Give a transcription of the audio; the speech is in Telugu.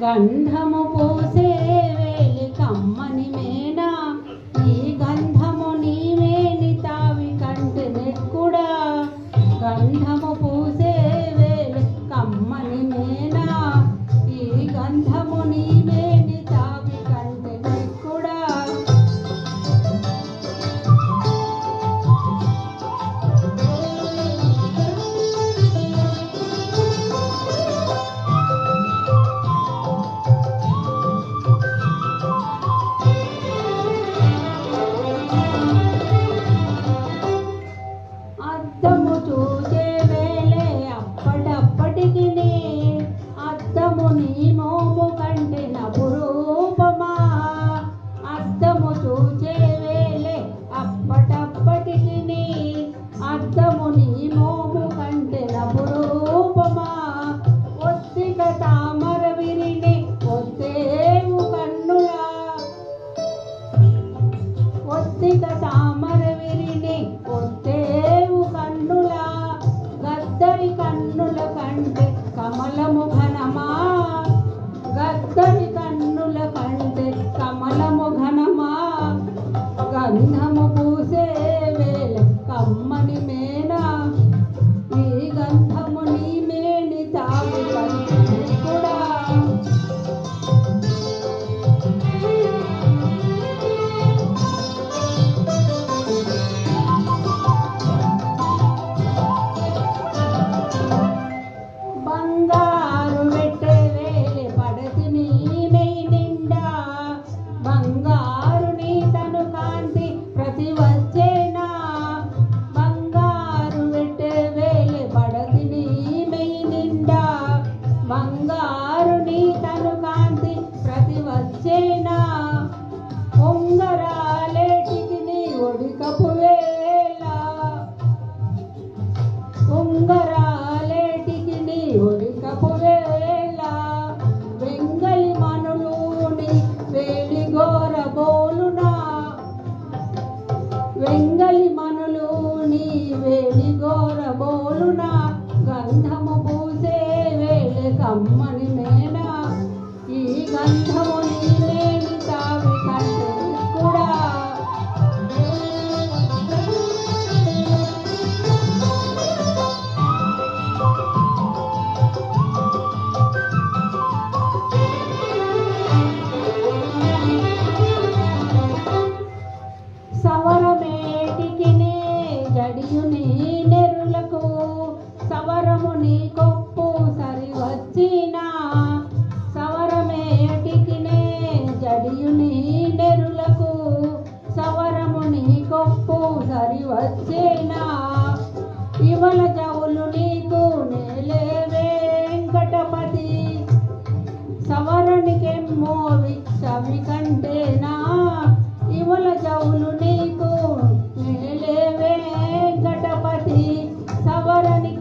గంధము పూసే వేలి కమ్మని మేనా, ఈ గంధము నీవేని తావి కంటి నెక్కుడా. గంధము పూసే వేలి కమ్మని మేనా, ఈ గంధము నీవేని తావి కంటి నెక్కుడా. అద్దము చూసే వేలే అప్పటప్పటికి అద్దము నీ మోము కంటే నపురూపమా. అద్దము చూసే వేలే అప్పటప్పటికి అద్దము నీ మోము కంటే నపురూపమా. ఒత్తిక తామర విరిని ఒత్తేవు కన్నులా, ఒత్తిక తామర విరిని ఒత్తేవు కన్నులా. గద్దరి కన్నుల కంటే కమలము ఘనమా, గద్దరి కన్నుల కంటే కమలము ఘనమా. గంధము పూసే వేళ కమ్మని మేనా, ఈ గంధము నీ మేని తావి కంటి కూడా. బంగారు పెట్టే వేలి పడతి నీ నెయ్యి నిండా, బంగారు నీ తను కాంతి ప్రతి వచ్చేనా. బంగారు పెట్టే వేలి పడతి నీ నెయ్యి నిండా, బంగారు నీ తను కాంతి ప్రతి వచ్చేనా. ఉంగరాలేటికి నీ ఒడికపు వేళ, ఉంగరాలేటికి నీ ఒడికపు వేళ. వెంగలి మనులు నీ వేలిగోర బోలునా, వెంగలి మనులు నీ వేలిగోర బోలునా. గంధము పూసే వేళ కమ్మని మేనా, ఈ గంధము నీ మేని తావి కంటి కూడా. సవరమేటికి జడియు నీ నెరులకు, సవరము నీ కొప్పు సరి వచ్చినా. సవరమేటికి జడియు నీ నెరులకు, సవరము నీ కొప్పు సరి వచ్చేనా. ఇవల జవులు నీకు నేలే వెంకటపతి, సవరణికెమ్మోవి చవి కంటేనా. ఇవల జవులు నీకు నేలే వెంకటపతి, సవరణి